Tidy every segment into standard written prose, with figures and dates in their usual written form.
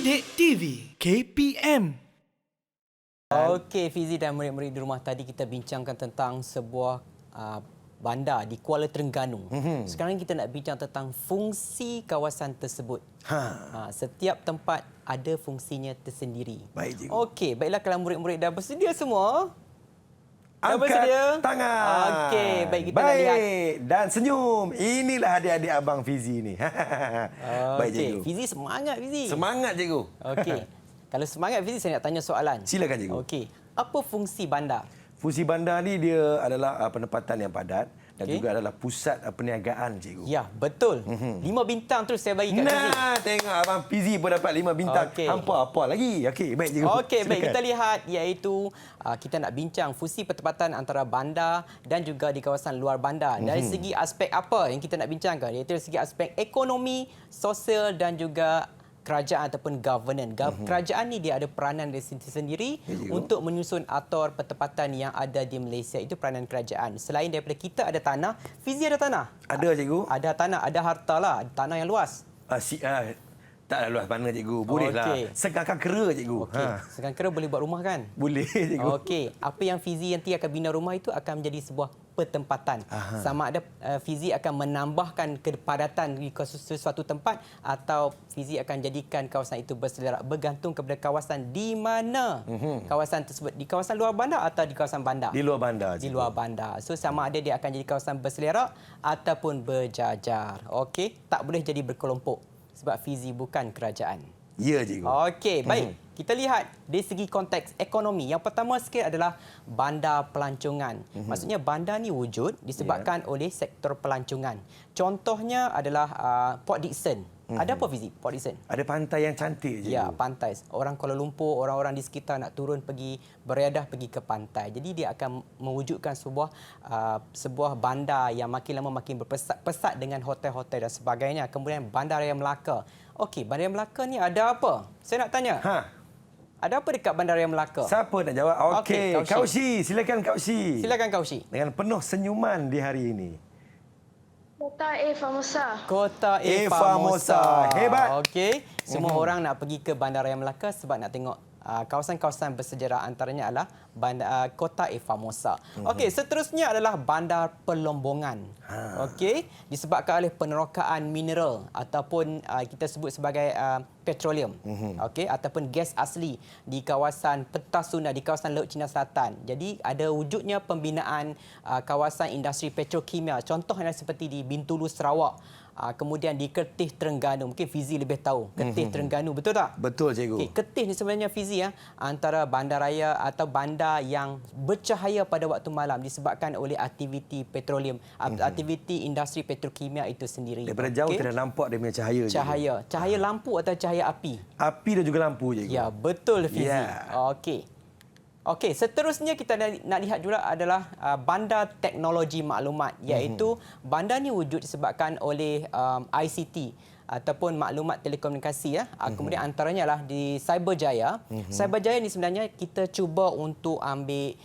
Didik TV KPM. Okey, Fizi dan murid-murid di rumah, tadi kita bincangkan tentang sebuah bandar di Kuala Terengganu. Sekarang kita nak bincang tentang fungsi kawasan tersebut. Setiap tempat ada fungsinya tersendiri. Baik, cikgu. Okey, baiklah kalau murid-murid dah bersedia semua. Dah Angkat bersedia? tangan. Okey, baik kita nak lihat. Dan senyum. Inilah adik-adik abang Fizi ni. Baik, Okey, cikgu. Fizi semangat Fizi. Semangat, cikgu. Okey. Kalau semangat Fizi, saya nak tanya soalan. Silakan, cikgu. Okey, apa fungsi bandar? Fungsi bandar ni dia adalah penempatan yang padat dan Okey. juga adalah pusat perniagaan, cikgu. Ya, betul. 5 bintang terus saya bagi kat Fizi. Nah, tengok abang Fizi pun dapat 5 bintang. Okey. Apa lagi? Okey, baik, cikgu. Okey, baik, Silakan. kita lihat iaitu kita nak bincang fungsi pertempatan antara bandar dan juga di kawasan luar bandar. Dari segi aspek apa yang kita nak bincangkan? Iaitu dari segi aspek ekonomi, sosial dan juga kerajaan ataupun governance. Kerajaan ni dia ada peranan dia sendiri Ya, cikgu. untuk menyusun atur pertempatan yang ada di Malaysia. Itu peranan kerajaan. Selain daripada kita ada tanah, Fizi ada tanah? Ada, cikgu. Ada tanah, ada harta lah. Tanah yang luas. Taklah luas mana, cikgu. Bolehlah. Okey. Segangkan kera, cikgu. Okey, sekarang kira boleh buat rumah kan? Boleh, cikgu. Okey, apa yang Fizi nanti akan bina rumah itu akan menjadi sebuah pertempatan. Sama ada Fizi akan menambahkan kepadatan di sesuatu tempat atau Fizi akan jadikan kawasan itu berselerak, bergantung kepada kawasan di mana kawasan tersebut, di kawasan luar bandar atau di kawasan bandar. Di luar bandar, Di cikgu. luar bandar. So sama ada dia akan jadi kawasan berselerak ataupun berjajar. Okey, tak boleh jadi berkelompok sebab Fizi bukan kerajaan. Ya, cikgu. Okey, baik. Kita lihat dari segi konteks ekonomi. Yang pertama sikit adalah bandar pelancongan. Maksudnya bandar ni wujud disebabkan oleh sektor pelancongan. Contohnya adalah Port Dickson. Ada apa Fizi? Port Dickson. Ada pantai yang cantik, cikgu. Ya, pantai. Orang Kuala Lumpur, orang-orang di sekitar nak turun pergi beriadah pergi ke pantai. Jadi dia akan mewujudkan sebuah bandar yang makin lama makin berpesat dengan hotel-hotel dan sebagainya. Kemudian Bandaraya Melaka. Okey, Bandaraya Melaka ni ada apa? Saya nak tanya. Ada apa dekat Bandaraya Melaka? Siapa nak jawab? Okey, Okey, Kaushi. Silakan, Kaushi. Silakan Kaushi. Dengan penuh senyuman di hari ini. Kota Famosa. Kota Famosa. Hebat. Okey, semua orang nak pergi ke Bandaraya Melaka sebab nak tengok kawasan-kawasan bersejarah, antaranya adalah Kota Famosa. Okey, seterusnya adalah Bandar Pelombongan. Okey, disebabkan oleh penerokaan mineral ataupun kita sebut sebagai petroleum. Okey, ataupun gas asli di kawasan Petasuna, di kawasan Laut Cina Selatan. Jadi ada wujudnya pembinaan kawasan industri petrokimia. Contohnya seperti di Bintulu, Sarawak. Kemudian di Kertih, Terengganu. Mungkin Fizi lebih tahu. Kertih, Terengganu. Betul tak? Betul, cikgu. Okay, Kertih ni sebenarnya Fizi antara bandaraya atau bandar yang bercahaya pada waktu malam disebabkan oleh aktiviti petroleum, aktiviti industri petrokimia itu sendiri. Daripada jauh kita dah nampak dia punya cahaya, cikgu. Cahaya lampu atau cahaya api? Api dan juga lampu, cikgu. Ya, betul Fizi. Ya. Okey, seterusnya kita nak lihat juga adalah bandar teknologi maklumat, iaitu bandar ni wujud disebabkan oleh ICT ataupun maklumat telekomunikasi ya. Kemudian antaranya lah di Cyberjaya. Cyberjaya ni sebenarnya kita cuba untuk ambil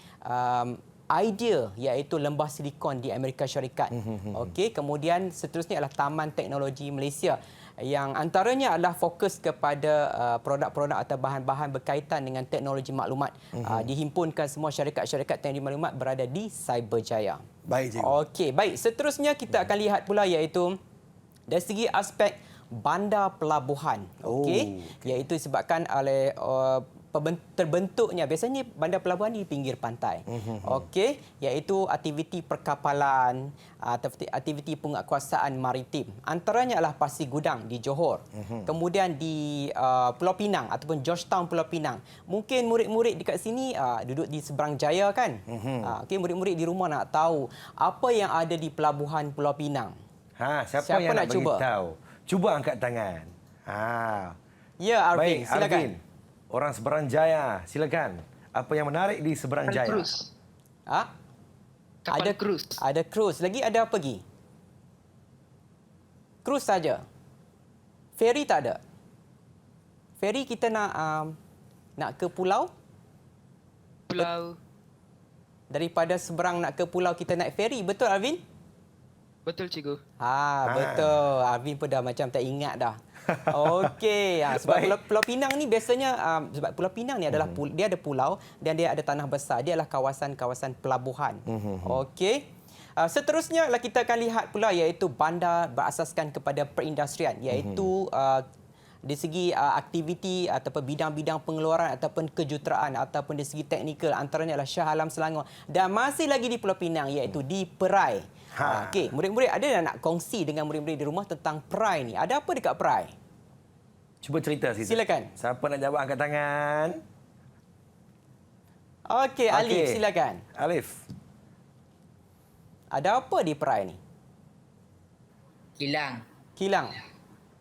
idea iaitu lembah silikon di Amerika Syarikat. Okey, kemudian seterusnya adalah Taman Teknologi Malaysia yang antaranya adalah fokus kepada produk-produk atau bahan-bahan berkaitan dengan teknologi maklumat. Dihimpunkan semua syarikat-syarikat teknologi maklumat berada di Cyberjaya. Baik, cikgu. Okey, baik. Seterusnya kita akan lihat pula iaitu dari segi aspek bandar pelabuhan. Okey, iaitu disebabkan oleh terbentuknya biasanya bandar pelabuhan di pinggir pantai. Okey, iaitu aktiviti perkapalan, aktiviti penguatkuasaan maritim. Antaranya adalah Pasir Gudang di Johor. Kemudian di Pulau Pinang ataupun Georgetown Pulau Pinang. Mungkin murid-murid dekat sini duduk di seberang Jaya kan? Okey, murid-murid di rumah nak tahu apa yang ada di pelabuhan Pulau Pinang. Siapa yang nak cuba? beritahu? Cuba angkat tangan. Ya, Arvin, Baik, silakan. Arvin. Orang Seberang Jaya, silakan. Apa yang menarik di Seberang Jaya? Krus. Ada krus. Ada krus. Lagi ada apa lagi? Krus saja. Feri tak ada. Feri kita nak ke pulau. Pulau. Daripada seberang nak ke pulau kita naik feri. Betul Arvin? Betul, cikgu. Betul. Arvin pun dah macam tak ingat dah. Okey, sebab Baik. Pulau Pinang ni biasanya sebab Pulau Pinang ni adalah dia ada pulau dan dia ada tanah besar. Dia adalah kawasan-kawasan pelabuhan. Okey. Seterusnya kita akan lihat pula iaitu bandar berasaskan kepada perindustrian iaitu di segi aktiviti ataupun bidang-bidang pengeluaran ataupun kejuruteraan ataupun di segi teknikal antaranya adalah Shah Alam Selangor dan masih lagi di Pulau Pinang iaitu di Perai. Okey, murid-murid ada yang nak kongsi dengan murid-murid di rumah tentang Perai ni. Ada apa dekat Perai? Cuba cerita sikit. Silakan. Siapa nak jawab angkat tangan? Okey, Alif, Okey. silakan. Alif. Ada apa di Perai ni? Kilang. Kilang.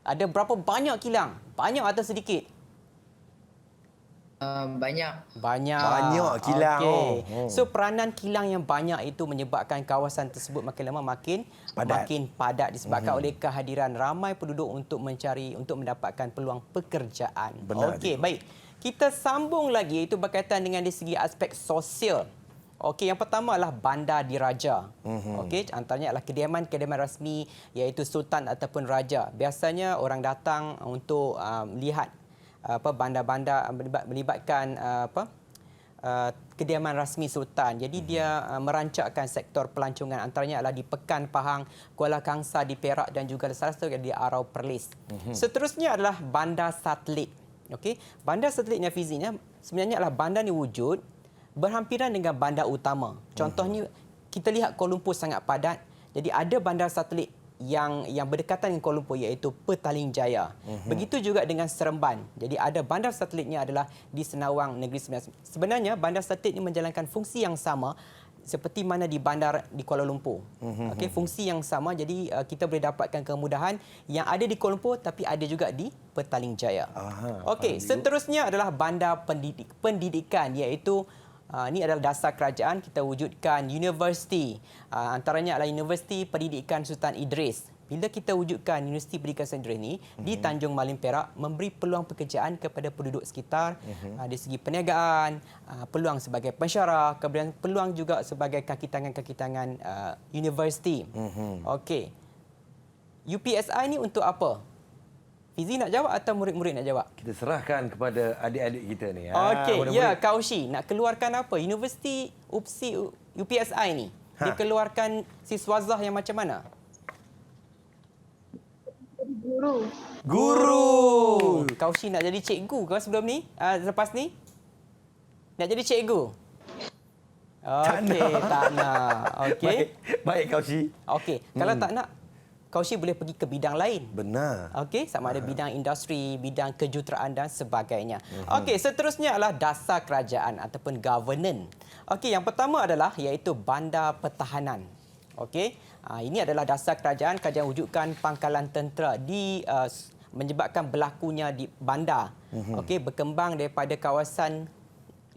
Ada berapa banyak kilang? Banyak atau sedikit? Banyak. Banyak. Banyak kilang. Okey. Oh. So peranan kilang yang banyak itu menyebabkan kawasan tersebut makin lama makin padat disebabkan oleh kehadiran ramai penduduk untuk mendapatkan peluang pekerjaan. Benar, Okey, cikgu. baik. Kita sambung lagi itu berkaitan dengan di segi aspek sosial. Okey, yang pertama adalah bandar diraja. Okey, antaranya adalah kediaman-kediaman rasmi iaitu sultan ataupun raja. Biasanya orang datang untuk lihat bandar-bandar melibatkan kediaman rasmi sultan. Jadi dia merancangkan sektor pelancongan antaranya adalah di Pekan Pahang, Kuala Kangsar di Perak dan juga salah satu di Arau Perlis. Seterusnya adalah bandar satelit. Okey, bandar satelit ni fizinya sebenarnya adalah bandar ni wujud berhampiran dengan bandar utama. Contohnya kita lihat Kuala Lumpur sangat padat. Jadi ada bandar satelit yang berdekatan dengan Kuala Lumpur iaitu Petaling Jaya. Begitu juga dengan Seremban. Jadi ada bandar satelitnya adalah di Senawang Negeri Sembilan. Sebenarnya bandar satelit ini menjalankan fungsi yang sama seperti mana di bandar di Kuala Lumpur. Okey, fungsi yang sama. Jadi kita boleh dapatkan kemudahan yang ada di Kuala Lumpur tapi ada juga di Petaling Jaya. Okey, seterusnya adalah bandar pendidikan iaitu ini adalah dasar kerajaan. Kita wujudkan universiti. Antaranya adalah Universiti Pendidikan Sultan Idris. Bila kita wujudkan Universiti Pendidikan Sultan Idris ini di Tanjung Malim Perak, memberi peluang pekerjaan kepada penduduk sekitar dari segi perniagaan, peluang sebagai pensyarah, kemudian peluang juga sebagai kaki tangan universiti. Okey. UPSI ini untuk apa? Fizi nak jawab atau murid-murid nak jawab? Kita serahkan kepada adik-adik kita ni. Okey, murid-murid. ya, Kaushi nak keluarkan apa? Universiti UPSI ni dikeluarkan siswazah yang macam mana? Guru. Guru. Kaushi nak jadi cikgu ke sebelum ni? Lepas ni? Nak jadi cikgu? Okey, tak nak. Okey. Baik Kaushi. Okey, kalau tak nak, Kaushi boleh pergi ke bidang lain. Benar. Okey, sama ada bidang industri, bidang kejuruteraan dan sebagainya. Okey, seterusnya adalah dasar kerajaan ataupun governance. Okey, yang pertama adalah iaitu bandar pertahanan. Okey, ini adalah dasar kerajaan wujudkan pangkalan tentera menyebabkan berlakunya di bandar. Okey, berkembang daripada kawasan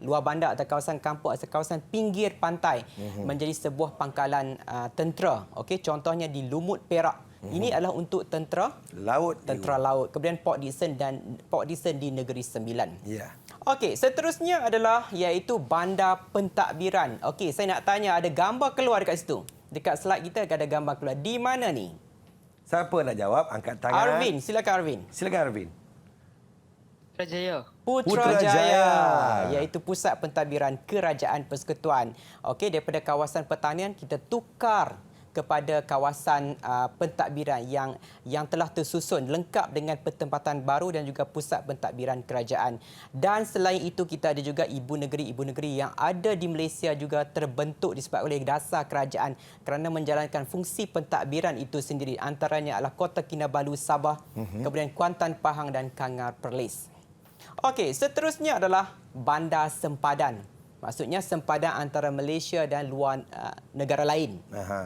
luar bandar atau kawasan kampung atau kawasan pinggir pantai menjadi sebuah pangkalan tentera. Okey, contohnya di Lumut Perak. Ini adalah untuk tentera laut. Kemudian Port Dickson di Negeri Sembilan. Ya. Okey, seterusnya adalah iaitu bandar pentadbiran. Okey, saya nak tanya ada gambar keluar dekat situ. Dekat slide kita ada gambar keluar. Di mana ni? Siapa nak jawab? Angkat tangan. Arvin, silakan Arvin. Silakan Arvin. Putrajaya. Putrajaya, iaitu pusat pentadbiran Kerajaan Persekutuan. Okey, daripada kawasan pertanian kita tukar kepada kawasan pentadbiran yang telah tersusun lengkap dengan pertempatan baru dan juga pusat pentadbiran kerajaan. Dan selain itu kita ada juga ibu negeri yang ada di Malaysia juga terbentuk disebabkan oleh dasar kerajaan kerana menjalankan fungsi pentadbiran itu sendiri. Antaranya adalah Kota Kinabalu Sabah, kemudian Kuantan Pahang dan Kangar Perlis. Okey, seterusnya adalah bandar sempadan. Maksudnya sempadan antara Malaysia dan luar negara lain.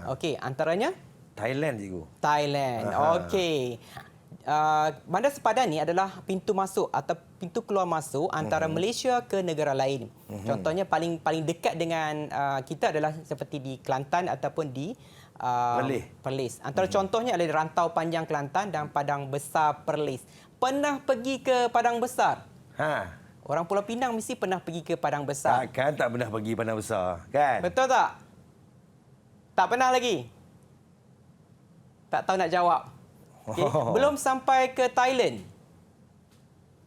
Okey, antaranya Thailand, cikgu. Thailand. Okey. Bandar sempadan ni adalah pintu masuk atau pintu keluar masuk antara Malaysia ke negara lain. Contohnya paling dekat dengan kita adalah seperti di Kelantan ataupun di Perlis. Antara contohnya adalah Rantau Panjang Kelantan dan Padang Besar Perlis. Pernah pergi ke Padang Besar? Orang Pulau Pinang mesti pernah pergi ke Padang Besar. Takkan tak pernah pergi Padang Besar, kan? Betul tak? Tak pernah lagi? Tak tahu nak jawab? Okay. Belum sampai ke Thailand.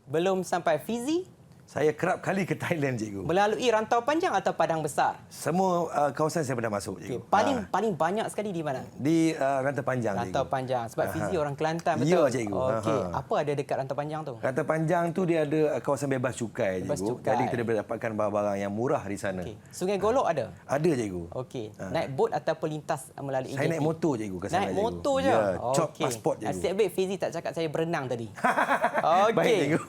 Belum sampai Fiji. Saya kerap kali ke Thailand, cikgu. Melalui rantau panjang atau padang besar? Semua kawasan saya pernah masuk, Okay. cikgu. Paling banyak sekali di mana? Di rantau panjang, Rantau cikgu. panjang. Sebab Fizi orang Kelantan, Ya, betul? cikgu. Okey. Apa ada dekat rantau panjang tu? Rantau panjang tu dia ada kawasan bebas cukai, Bebas cikgu. cukai. Jadi kita boleh dapatkan barang-barang yang murah di sana. Okey. Sungai Golok ada? Ada, cikgu. Okey. Naik bot ataupun lintas melalui Saya JT? naik motor, cikgu, ke sana, Naik cikgu. motor je? Ya, cop Okey. pasport, cikgu. Asyik baik Fizi tak cakap saya berenang tadi. Okey. Baik, cikgu.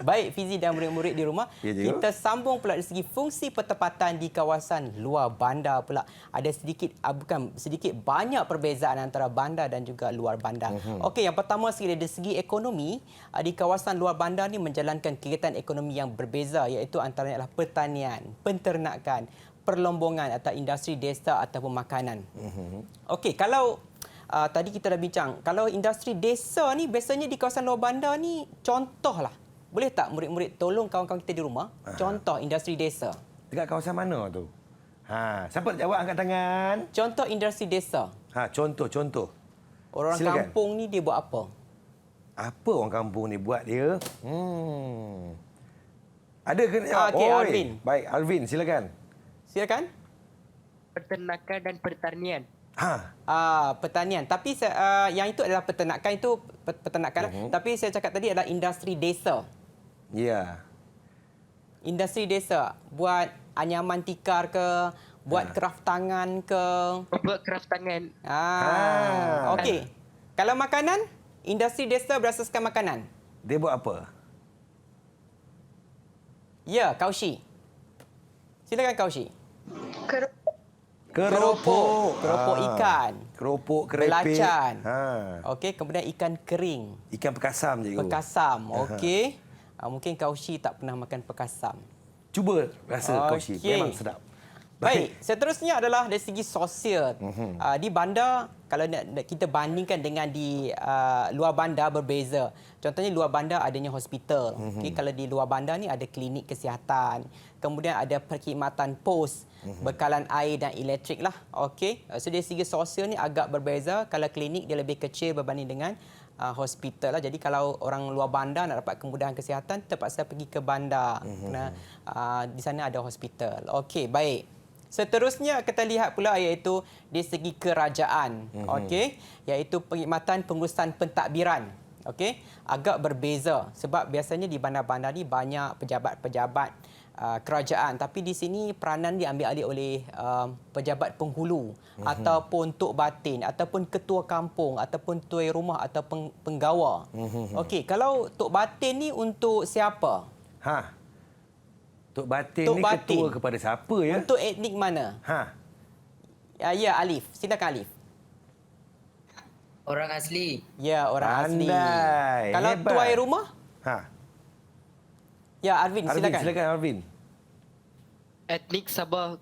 Baik Fizi dan murid-murid di rumah, Ya, cikgu. kita sambung pula dari segi fungsi pertempatan di kawasan luar bandar pula. Ada sedikit banyak perbezaan antara bandar dan juga luar bandar. Okey, yang pertama sekali dari segi ekonomi, di kawasan luar bandar ni menjalankan kegiatan ekonomi yang berbeza, iaitu antaranya adalah pertanian, penternakan, perlombongan atau industri desa ataupun makanan. Okey, kalau tadi kita dah bincang, kalau industri desa ni biasanya di kawasan luar bandar ni contohlah. Boleh tak murid-murid tolong kawan-kawan kita di rumah? Contoh industri desa. Dekat kawasan mana tu? Siapa nak jawab, angkat tangan. Contoh industri desa. Contoh. Orang Silakan. kampung ni dia buat apa? Apa orang kampung ni buat dia? Ada ke nak jawab? Okey, Oi. Alvin. Baik, Alvin, silakan. Silakan. Peternakan dan pertanian. Pertanian. Tapi yang itu adalah peternakan, itu peternakan. Tapi saya cakap tadi adalah industri desa. Ya. Industri desa. Buat anyaman tikar ke, buat kraft tangan ke. Membuat kraft tangan. Okey. Kalau makanan, industri desa berasaskan makanan. Dia buat apa? Ya, Kaushi. Silakan Kaushi. Keropok. Keropok ikan. Keropok, kerepek. Belacan. Ha. Okey, kemudian ikan kering. Ikan pekasam, cikgu. Pekasam. Okey. Mungkin Kaushi tak pernah makan pekasam. Cuba rasa kau Okey. memang sedap. Baik, seterusnya adalah dari segi sosial. Di bandar, kalau kita bandingkan dengan di luar bandar berbeza. Contohnya luar bandar adanya hospital. Okay, kalau di luar bandar ni ada klinik kesihatan. Kemudian ada perkhidmatan pos, bekalan air dan elektrik lah. Okey, so dari segi sosial ni agak berbeza. Kalau klinik dia lebih kecil berbanding dengan hospital lah. Jadi kalau orang luar bandar nak dapat kemudahan kesihatan terpaksa pergi ke bandar. Kerana di sana ada hospital. Okey, baik. Seterusnya kita lihat pula iaitu di segi kerajaan. Okey, iaitu perkhidmatan pengurusan pentadbiran. Okey, agak berbeza sebab biasanya di bandar-bandar ni banyak pejabat-pejabat kerajaan, tapi di sini peranan diambil alih oleh pejabat penghulu ataupun tok batin ataupun ketua kampung ataupun tuai rumah atau penggawa. Okey, kalau tok batin ni untuk siapa? Tok Batin Tok ni Batin. ketua kepada siapa ya? Untuk etnik mana? Ya, Alif. Silakan Alif. Orang asli. Ya, orang asli. Pandai. Kalau Hebat. tuai rumah? Ya, Arvin, silakan. Silakan Arvin. Etnik Sabah.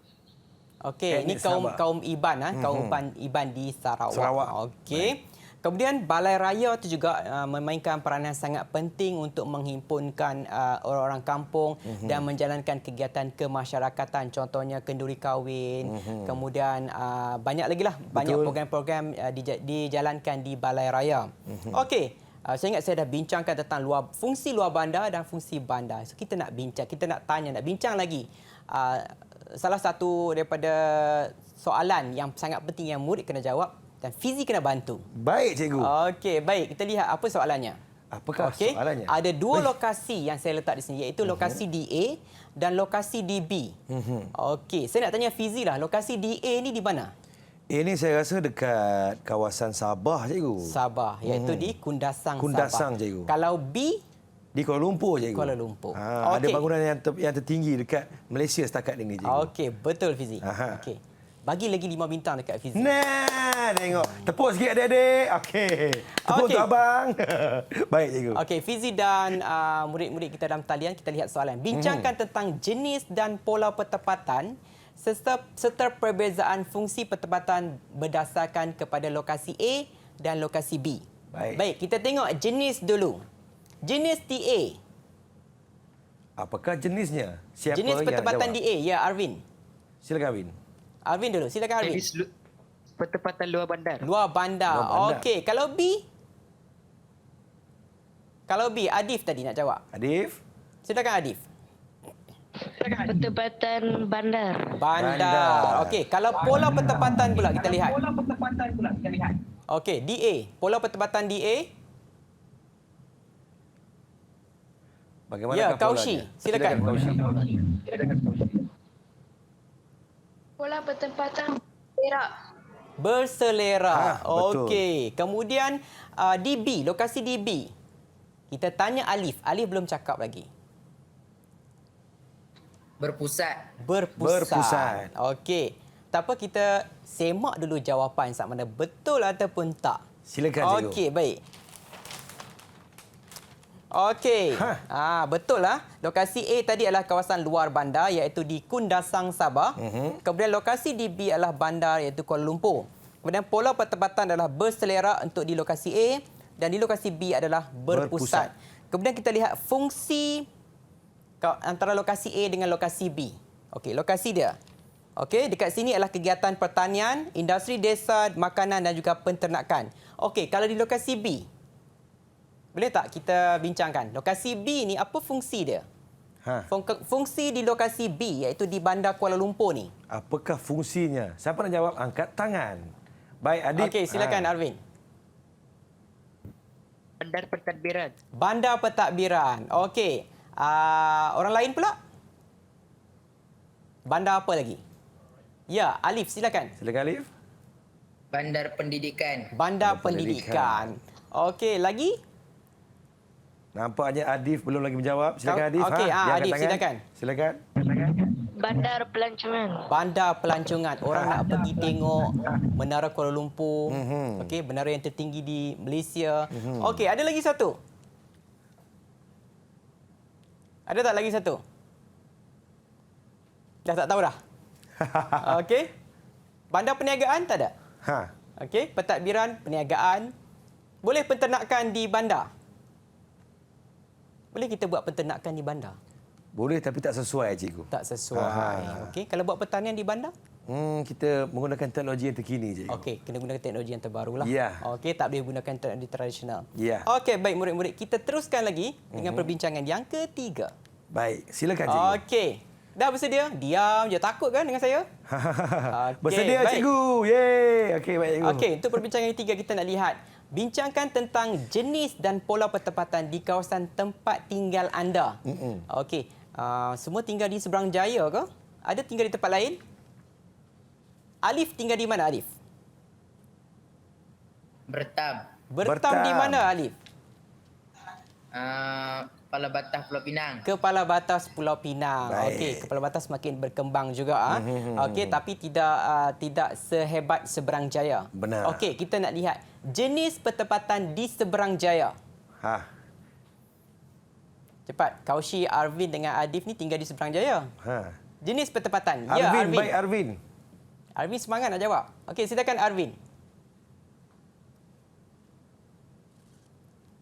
Okey, ini Etnik kaum Sabah. kaum Iban kaum Iban di Sarawak. Sarawak. Okey. Kemudian Balai Raya itu juga memainkan peranan sangat penting untuk menghimpunkan orang-orang kampung dan menjalankan kegiatan kemasyarakatan. Contohnya kenduri kahwin, kemudian banyak lagi lah. Banyak program-program dijalankan di Balai Raya. Okey, saya ingat saya dah bincangkan tentang fungsi luar bandar dan fungsi bandar. So, kita nak bincang lagi. Salah satu daripada soalan yang sangat penting yang murid kena jawab dan Fizi kena bantu. Baik, cikgu. Okey, baik. Kita lihat apa soalannya. Apakah soalannya? Ada dua lokasi yang saya letak di sini, iaitu lokasi DA dan lokasi DB. Okey, saya nak tanya Fizi lah, lokasi DA ni di mana? Ini saya rasa dekat kawasan Sabah, cikgu. Sabah, iaitu di Kundasang, Kundasang, Sabah. cikgu. Kalau B? Di Kuala Lumpur, cikgu. Kuala Lumpur. Ada Okey. bangunan yang tertinggi dekat Malaysia setakat ini, cikgu. Okey, betul Fizi. Okey. Bagi lagi 5 bintang dekat Fizi. Nah, tengok. Tepuk sikit adik-adik. Okey. Tepuk Okey. untuk abang. Baik, cikgu. Okey, Fizi dan murid-murid kita dalam talian, kita lihat soalan. Bincangkan tentang jenis dan pola pertempatan serta perbezaan fungsi pertempatan berdasarkan kepada lokasi A dan lokasi B. Baik, kita tengok jenis dulu. Jenis TA. Apakah jenisnya? Siapa Jenis yang pertempatan jawab? DA. Ya, Arvin. Silakan, Arvin. Arvin dulu. Silakan Arvin. Jenis pertempatan luar bandar. Luar bandar. Luar bandar. Okey, kalau B? Kalau B, Adif tadi nak jawab. Adif? Silakan Adif. Pertempatan bandar. Bandar. Okey, kalau pola pertempatan pula kita lihat. Okey, DA. Pola pertempatan DA. Bagaimana Ya, Kaushi. Silakan. Kaushi. Pola pertempatan Perak. Berselera. Betul. Okey. Kemudian DB, lokasi DB. Kita tanya Alif. Alif belum cakap lagi. Berpusat. Berpusat. Okey. Tak apa, kita semak dulu jawapan sama ada betul ataupun tak. Silakan, cikgu. Okey, baik. Okey. Betul lah. Lokasi A tadi adalah kawasan luar bandar iaitu di Kundasang, Sabah. Kemudian lokasi di B adalah bandar iaitu Kuala Lumpur. Kemudian pola pertempatan adalah berselera untuk di lokasi A dan di lokasi B adalah berpusat. Kemudian kita lihat fungsi antara lokasi A dengan lokasi B. Okey, lokasi dia. Okey, dekat sini adalah kegiatan pertanian, industri desa, makanan dan juga penternakan. Okey, kalau di lokasi B, boleh tak kita bincangkan? Lokasi B ni apa fungsi dia? Fungsi di lokasi B iaitu di Bandar Kuala Lumpur ni. Apakah fungsinya? Siapa nak jawab? Angkat tangan. Baik, Adif. Okey, silakan Arvin. Bandar pentadbiran. Bandar pentadbiran. Okey. Orang lain pula? Bandar apa lagi? Ya, Alif silakan. Silakan, Alif. Bandar pendidikan. Bandar pendidikan. Okey, lagi? Nampaknya Adif belum lagi menjawab. Silakan, Adif. Okey, Dia angkat Adif, tangan. silakan. Silakan. Bandar pelancongan. Bandar pelancongan. Orang nak pergi tengok Menara Kuala Lumpur. Okey, menara yang tertinggi di Malaysia. Okey, ada lagi satu. Ada tak lagi satu? Dah tak tahu dah. Okey. Bandar perniagaan tak ada? Okey, pentadbiran, perniagaan. Boleh penternakan di bandar? Boleh kita buat penternakan di bandar? Boleh tapi tak sesuai, cikgu. Tak sesuai. Okey, kalau buat pertanian di bandar? Kita menggunakan teknologi yang terkini, cikgu. Okey, kena gunakan teknologi yang terbaru lah. Ya. Okey, tak boleh gunakan teknologi tradisional. Ya. Okey, baik murid-murid. Kita teruskan lagi dengan perbincangan yang ketiga. Baik, silakan, cikgu. Okey. Dah bersedia? Diam je. Takut kan dengan saya? Bersedia, baik. cikgu. Yeay. Okey, baik, cikgu. Okey, untuk perbincangan yang ketiga kita nak lihat. Bincangkan tentang jenis dan pola pertempatan di kawasan tempat tinggal anda. Okey, semua tinggal di Seberang Jaya ke? Ada tinggal di tempat lain? Alif tinggal di mana, Alif? Bertam. Bertam di mana, Alif? Kepala Batas Pulau Pinang. Kepala Batas Pulau Pinang. Baik. Okey, Kepala Batas makin berkembang juga. Okey, tapi tidak sehebat Seberang Jaya. Benar. Okey, kita nak lihat jenis pertempatan di Seberang Jaya. Cepat, Kaushi, Arvin dengan Adif ni tinggal di Seberang Jaya. Jenis pertempatan. Arvin, Ya, Arvin. baik, Arvin. Arvin semangat nak jawab. Okey, silakan Arvin.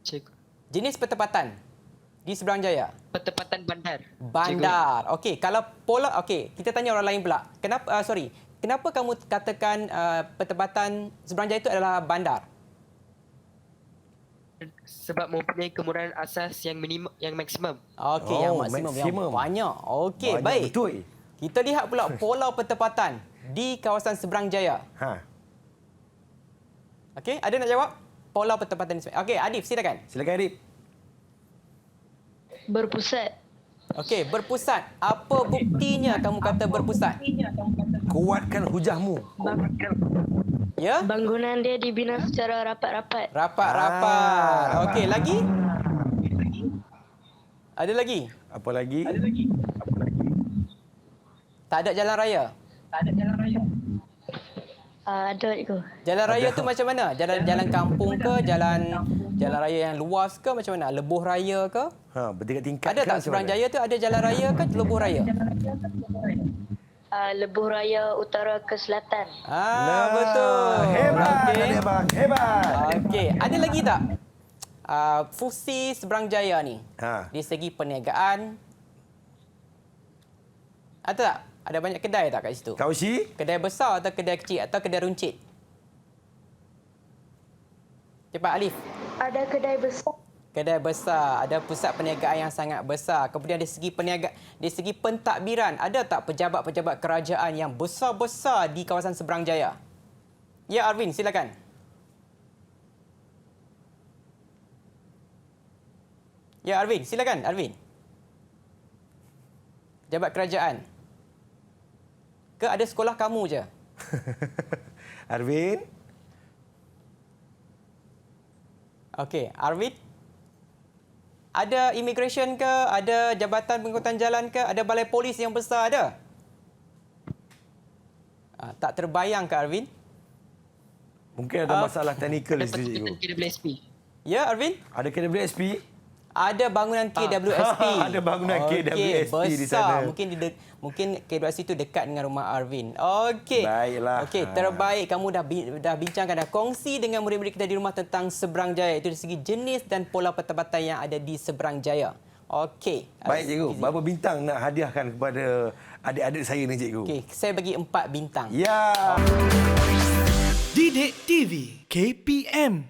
Cikgu. Jenis pertempatan di Seberang Jaya. Pertempatan bandar. Bandar. Okey, kalau pola kita tanya orang lain pula. Kenapa kamu katakan pertempatan Seberang Jaya itu adalah bandar? Sebab mempunyai kemurahan asas yang maksimum. Okey, yang maksimum, yang banyak. Okey, Banyak baik. betul. Kita lihat pula pola pertempatan di kawasan Seberang Jaya. Okey, ada nak jawab? Pola pertempatan di Okey, Adif silakan. Silakan, Adif. Berpusat. Okey, berpusat. Apa buktinya kamu kata berpusat? Kuatkan hujahmu. Ya? Bangunan dia dibina secara rapat-rapat. Rapat-rapat. Okey, lagi? Ada lagi? Apa lagi? Tak ada jalan raya? Ada itu. Jalan raya tu macam mana? Jalan kampung ke? Jalan raya yang luas ke? Macam mana? Lebuh raya ke? Bertingkat-tingkat. Ada tak Seberang Jaya tu ada jalan raya ke lebuh raya? Lebuh raya utara ke selatan. Betul. Hebat, Okey. adik abang. Hebat. Okey, ada lagi tak? Fungsi Seberang Jaya ni. Di segi perniagaan. Ada tak? Ada banyak kedai tak kat situ? Kaushi? Kedai besar atau kedai kecil atau kedai runcit? Cepat Alif. Ada kedai besar. Kedai besar, ada pusat perniagaan yang sangat besar. Kemudian dari segi pentadbiran, ada tak pejabat-pejabat kerajaan yang besar-besar di kawasan Seberang Jaya? Ya, Arvin, silakan. Ya, Arvin, silakan, Arvin. Pejabat kerajaan. Ke ada sekolah kamu je? Arvin? Okey, Arvin? Ada immigration ke? Ada Jabatan Pengangkutan Jalan ke? Ada balai polis yang besar ada? Tak terbayang ke Arvin? Mungkin ada masalah teknikal di Ada situ, cikgu. petugas KWSP. Ya, Arvin? Ada KWSP? Ada bangunan KWSP. Ada bangunan KWSP di besar. sana. Mungkin KWSP itu dekat dengan rumah Arvin. Okey. Baiklah. Okey, terbaik kamu dah bincangkan, dah kongsi dengan murid-murid kita di rumah tentang Seberang Jaya. Itu dari segi jenis dan pola pertempatan yang ada di Seberang Jaya. Okey. Baik, cikgu. Berapa bintang nak hadiahkan kepada adik-adik saya ni, cikgu? Okey, saya bagi 4 bintang. Ya. Didik TV KPM